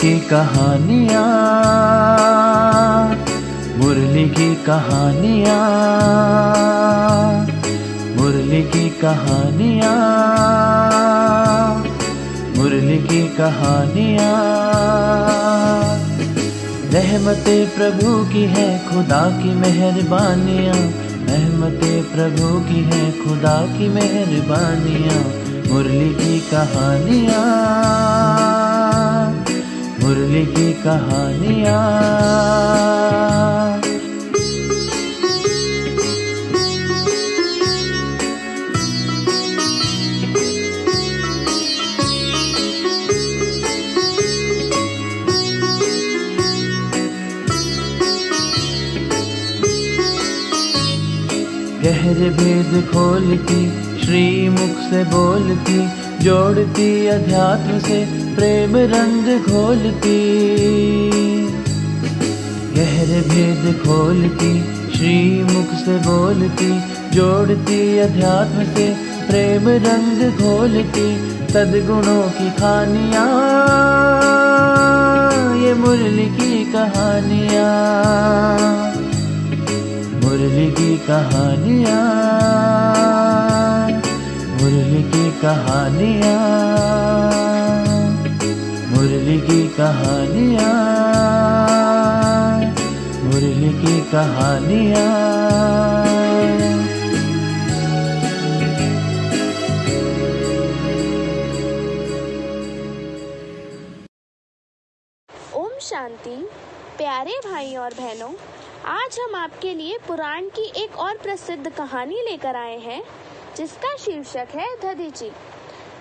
की कहानियाँ, मुरली की कहानियाँ, मुरली की कहानियाँ, मुरली की कहानियाँ। रहमते प्रभु की है खुदा की मेहरबानियाँ, रहमते प्रभु की है खुदा की मेहरबानियाँ। मुरली की कहानियाँ, मुरली की कहानियाँ। गहरे भेद खोलती, श्रीमुख से बोलती, जोड़ती अध्यात्म से प्रेम रंग घोलती। गहरे भेद खोलती, श्रीमुख से बोलती, जोड़ती अध्यात्म से प्रेम रंग घोलती। सद्गुणों की खानियाँ, ये मुरली की कहानियाँ, मुरली की कहानियाँ, मुरली की कहानियाँ, मुरली की कहानियाँ, मुरली की कहानियाँ। ओम शांति। प्यारे भाई और बहनों, आज हम आपके लिए पुराण की एक और प्रसिद्ध कहानी लेकर आए हैं जिसका शीर्षक है दधीची।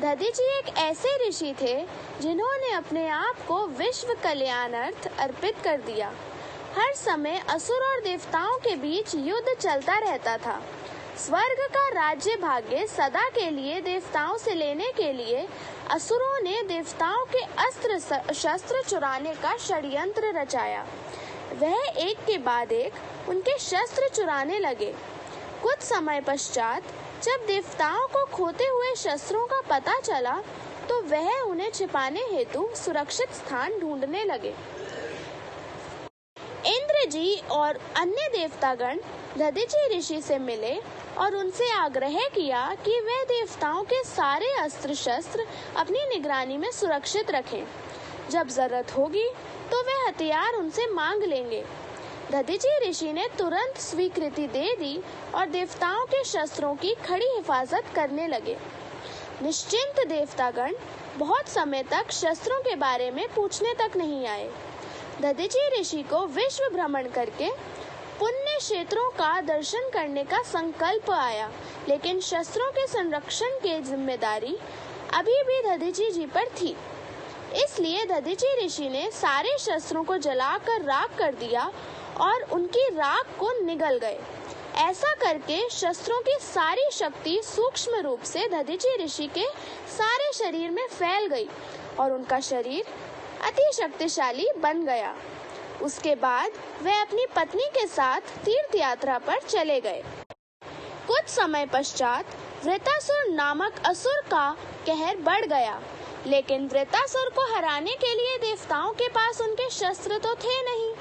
दधीची एक ऐसे ऋषि थे जिन्होंने अपने आप को विश्व कल्याणार्थ अर्पित कर दिया। हर समय असुर और देवताओं के बीच युद्ध चलता रहता था। स्वर्ग का राज्य भाग्य सदा के लिए देवताओं से लेने के लिए असुरों ने देवताओं के अस्त्र शस्त्र चुराने का षड्यंत्र रचाया। वह एक के बाद एक उनके शस्त्र चुराने लगे। कुछ समय पश्चात जब देवताओं को खोते हुए शस्त्रों का पता चला तो वह उन्हें छिपाने हेतु सुरक्षित स्थान ढूंढने लगे। इंद्र जी और अन्य देवतागण दधीची ऋषि से मिले और उनसे आग्रह किया कि वे देवताओं के सारे अस्त्र शस्त्र अपनी निगरानी में सुरक्षित रखें। जब जरूरत होगी तो वे हथियार उनसे मांग लेंगे। दधीची ऋषि ने तुरंत स्वीकृति दे दी और देवताओं के शस्त्रों की खड़ी हिफाजत करने लगे। निश्चिंत देवतागण बहुत समय तक शस्त्रों के बारे में पूछने तक नहीं आए। दधीची ऋषि को विश्व भ्रमण करके पुण्य क्षेत्रों का दर्शन करने का संकल्प आया, लेकिन शस्त्रों के संरक्षण की जिम्मेदारी अभी भी दधीची जी पर थी। इसलिए दधीची ऋषि ने सारे शस्त्रों को जलाकर राख कर दिया और उनकी राख को निगल गए। ऐसा करके शस्त्रों की सारी शक्ति सूक्ष्म रूप से दधीची ऋषि के सारे शरीर में फैल गई और उनका शरीर अति शक्तिशाली बन गया। उसके बाद वे अपनी पत्नी के साथ तीर्थ यात्रा पर चले गए। कुछ समय पश्चात वृत्रासुर नामक असुर का कहर बढ़ गया, लेकिन वृत्रासुर को हराने के लिए देवताओं के पास उनके शस्त्र तो थे नहीं।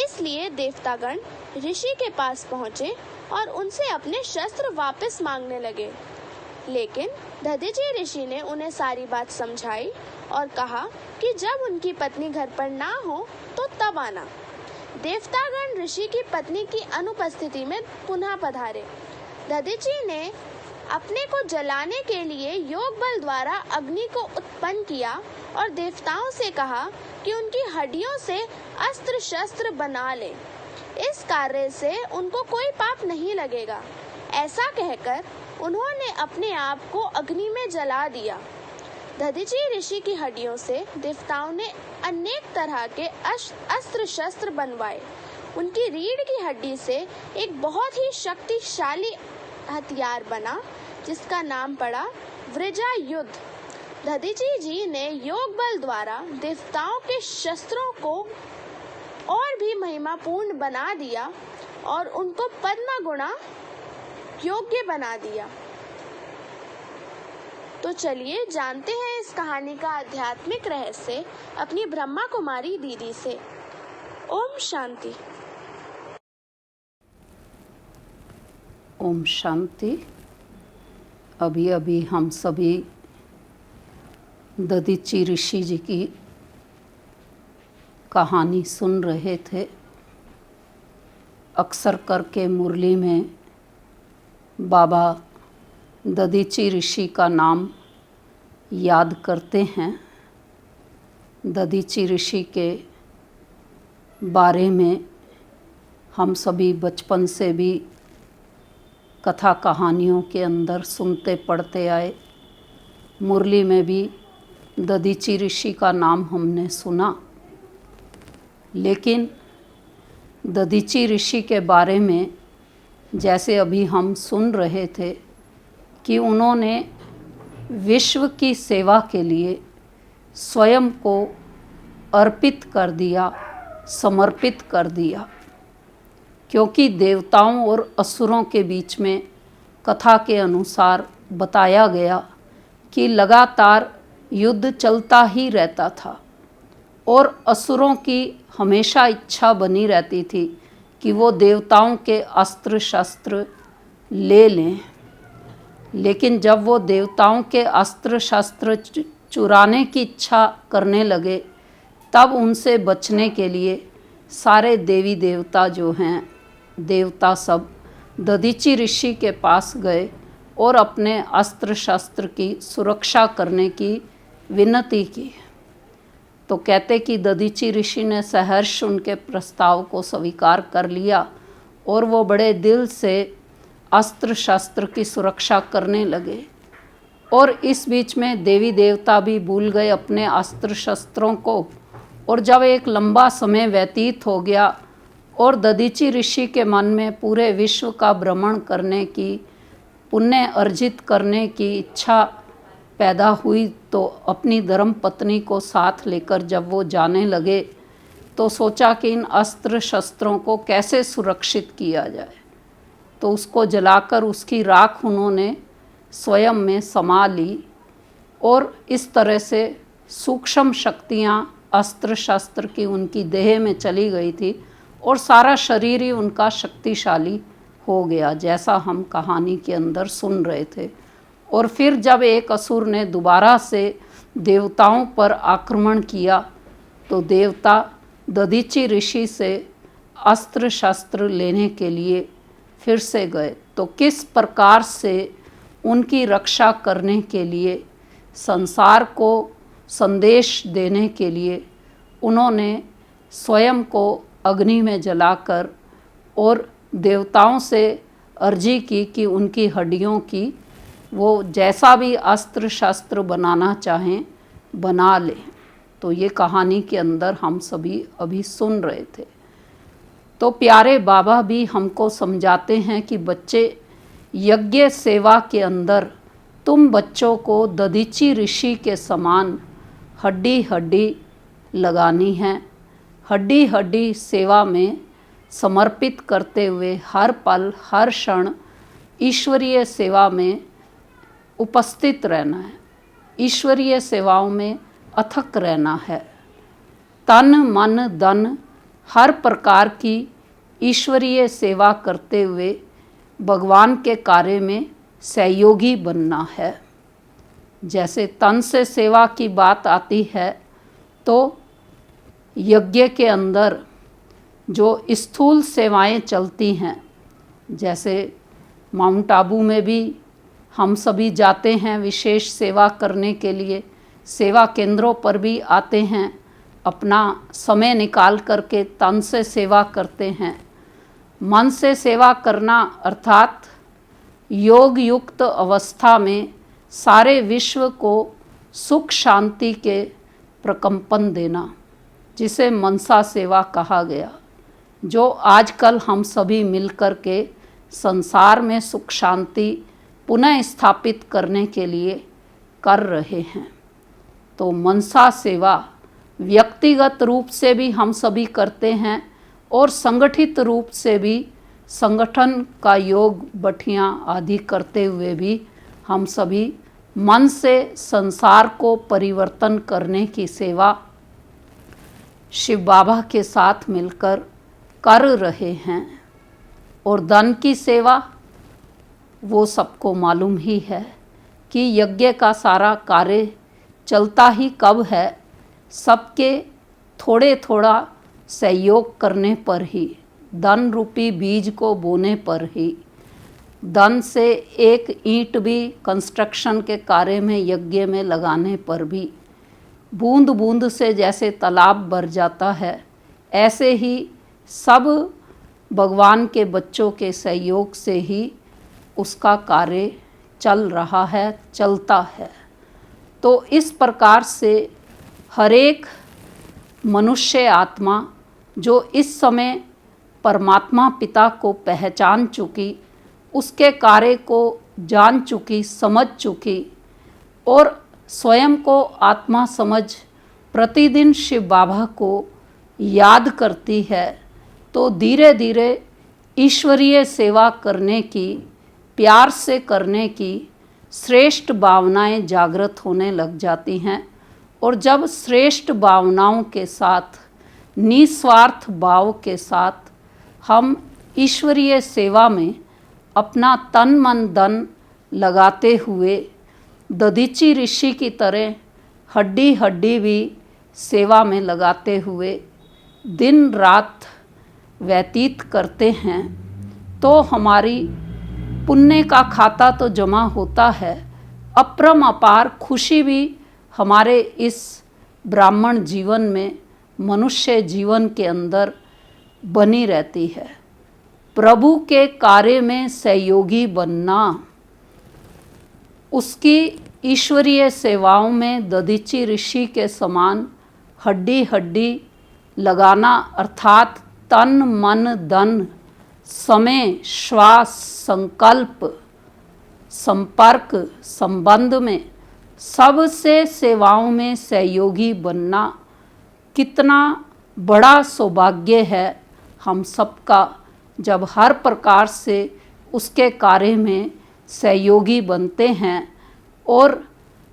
इसलिए देवतागण ऋषि के पास पहुंचे और उनसे अपने शस्त्र वापस मांगने लगे। लेकिन दधीची ऋषि ने उन्हें सारी बात समझाई और कहा कि जब उनकी पत्नी घर पर ना हो तो तब आना। देवतागण ऋषि की पत्नी की अनुपस्थिति में पुनः पधारे। दधीची ने अपने को जलाने के लिए योग बल द्वारा अग्नि को उत्पन्न किया और देवताओं से कहा कि उनकी हड्डियों से अस्त्र शस्त्र बना लें। इस कार्य से उनको कोई पाप नहीं लगेगा। ऐसा कहकर उन्होंने अपने आप को अग्नि में जला दिया। दधीची ऋषि की हड्डियों से देवताओं ने अनेक तरह के अस्त्र शस्त्र बनवाए। उनकी रीढ़ की हड्डी से एक बहुत ही शक्तिशाली हथियार बना जिसका नाम पड़ा वृजा युद्ध। दधीची जी ने योग बल द्वारा देवताओं के शस्त्रों को और भी महिमापूर्ण बना दिया और उनको पद्म गुणा योग्य बना दिया। तो चलिए जानते हैं इस कहानी का आध्यात्मिक रहस्य अपनी ब्रह्मा कुमारी दीदी से। ओम शांति। ओम शांति। अभी अभी हम सभी दधीची ऋषि जी की कहानी सुन रहे थे। अक्सर करके मुरली में बाबा दधीची ऋषि का नाम याद करते हैं। दधीची ऋषि के बारे में हम सभी बचपन से भी कथा कहानियों के अंदर सुनते पढ़ते आए। मुरली में भी दधीची ऋषि का नाम हमने सुना, लेकिन दधीची ऋषि के बारे में जैसे अभी हम सुन रहे थे कि उन्होंने विश्व की सेवा के लिए स्वयं को अर्पित कर दिया, समर्पित कर दिया, क्योंकि देवताओं और असुरों के बीच में कथा के अनुसार बताया गया कि लगातार युद्ध चलता ही रहता था और असुरों की हमेशा इच्छा बनी रहती थी कि वो देवताओं के अस्त्र शस्त्र ले लें। लेकिन जब वो देवताओं के अस्त्र शस्त्र चुराने की इच्छा करने लगे, तब उनसे बचने के लिए सारे देवी देवता जो हैं, देवता सब दधीची ऋषि के पास गए और अपने अस्त्र शस्त्र की सुरक्षा करने की विनती की। तो कहते कि दधीची ऋषि ने सहर्ष उनके प्रस्ताव को स्वीकार कर लिया और वो बड़े दिल से अस्त्र शस्त्र की सुरक्षा करने लगे। और इस बीच में देवी देवता भी भूल गए अपने अस्त्र शस्त्रों को। और जब एक लंबा समय व्यतीत हो गया और दधीची ऋषि के मन में पूरे विश्व का भ्रमण करने की, पुण्य अर्जित करने की इच्छा पैदा हुई, तो अपनी धर्म पत्नी को साथ लेकर जब वो जाने लगे तो सोचा कि इन अस्त्र शस्त्रों को कैसे सुरक्षित किया जाए। तो उसको जलाकर उसकी राख उन्होंने स्वयं में समा ली और इस तरह से सूक्ष्म शक्तियाँ अस्त्र शस्त्र की उनकी देह में चली गई थी और सारा शरीर ही उनका शक्तिशाली हो गया, जैसा हम कहानी के अंदर सुन रहे थे। और फिर जब एक असुर ने दोबारा से देवताओं पर आक्रमण किया तो देवता दधीची ऋषि से अस्त्र शस्त्र लेने के लिए फिर से गए। तो किस प्रकार से उनकी रक्षा करने के लिए, संसार को संदेश देने के लिए उन्होंने स्वयं को अग्नि में जलाकर और देवताओं से अर्जी की कि उनकी हड्डियों की वो जैसा भी अस्त्र शस्त्र बनाना चाहें बना लें। तो ये कहानी के अंदर हम सभी अभी सुन रहे थे। तो प्यारे बाबा भी हमको समझाते हैं कि बच्चे, यज्ञ सेवा के अंदर तुम बच्चों को दधीची ऋषि के समान हड्डी हड्डी लगानी है। हड्डी हड्डी सेवा में समर्पित करते हुए हर पल हर क्षण ईश्वरीय सेवा में उपस्थित रहना है, ईश्वरीय सेवाओं में अथक रहना है। तन मन धन हर प्रकार की ईश्वरीय सेवा करते हुए भगवान के कार्य में सहयोगी बनना है। जैसे तन से सेवा की बात आती है तो यज्ञ के अंदर जो स्थूल सेवाएं चलती हैं, जैसे माउंट आबू में भी हम सभी जाते हैं विशेष सेवा करने के लिए, सेवा केंद्रों पर भी आते हैं, अपना समय निकाल करके तन से सेवा करते हैं। मन से सेवा करना अर्थात योग युक्त अवस्था में सारे विश्व को सुख शांति के प्रकंपन देना, जिसे मनसा सेवा कहा गया, जो आजकल हम सभी मिलकर के संसार में सुख शांति पुनः स्थापित करने के लिए कर रहे हैं। तो मनसा सेवा व्यक्तिगत रूप से भी हम सभी करते हैं और संगठित रूप से भी संगठन का योग बठियाँ आदि करते हुए भी हम सभी मन से संसार को परिवर्तन करने की सेवा शिव बाबा के साथ मिलकर कर रहे हैं। और धन की सेवा वो सबको मालूम ही है कि यज्ञ का सारा कार्य चलता ही कब है, सबके थोड़े थोड़ा सहयोग करने पर ही, धन रूपी बीज को बोने पर ही। धन से एक ईंट भी कंस्ट्रक्शन के कार्य में, यज्ञ में लगाने पर भी, बूंद बूंद से जैसे तालाब भर जाता है, ऐसे ही सब भगवान के बच्चों के सहयोग से ही उसका कार्य चल रहा है, चलता है। तो इस प्रकार से हरेक मनुष्य आत्मा जो इस समय परमात्मा पिता को पहचान चुकी, उसके कार्य को जान चुकी, समझ चुकी और स्वयं को आत्मा समझ प्रतिदिन शिव बाबा को याद करती है, तो धीरे धीरे ईश्वरीय सेवा करने की, प्यार से करने की श्रेष्ठ भावनाएं जागृत होने लग जाती हैं। और जब श्रेष्ठ भावनाओं के साथ, निस्वार्थ भाव के साथ हम ईश्वरीय सेवा में अपना तन मन धन लगाते हुए दधीची ऋषि की तरह हड्डी हड्डी भी सेवा में लगाते हुए दिन रात व्यतीत करते हैं, तो हमारी पुण्य का खाता तो जमा होता है, अपरंपार खुशी भी हमारे इस ब्राह्मण जीवन में, मनुष्य जीवन के अंदर बनी रहती है। प्रभु के कार्य में सहयोगी बनना, उसकी ईश्वरीय सेवाओं में दधीची ऋषि के समान हड्डी हड्डी लगाना, अर्थात तन मन धन समय श्वास संकल्प संपर्क संबंध में सबसे सेवाओं में सहयोगी बनना कितना बड़ा सौभाग्य है हम सबका, जब हर प्रकार से उसके कार्य में सहयोगी बनते हैं और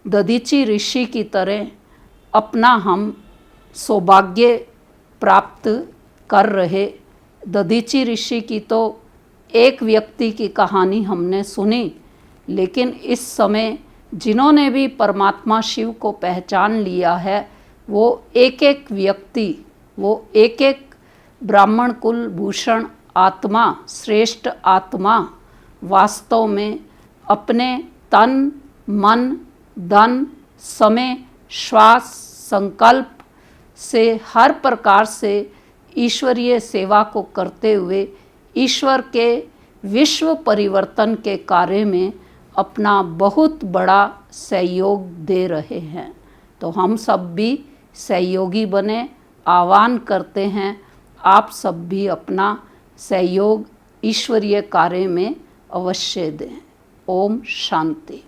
दधीची ऋषि की तरह अपना हम सौभाग्य प्राप्त कर रहे। दधीची ऋषि की तो एक व्यक्ति की कहानी हमने सुनी, लेकिन इस समय जिन्होंने भी परमात्मा शिव को पहचान लिया है, वो एक एक व्यक्ति, वो एक एक ब्राह्मण कुल भूषण आत्मा, श्रेष्ठ आत्मा वास्तव में अपने तन मन धन समय श्वास संकल्प से हर प्रकार से ईश्वरीय सेवा को करते हुए ईश्वर के विश्व परिवर्तन के कार्य में अपना बहुत बड़ा सहयोग दे रहे हैं। तो हम सब भी सहयोगी बने, आह्वान करते हैं आप सब भी अपना सहयोग ईश्वरीय कार्य में अवश्य दें। ओम शांति।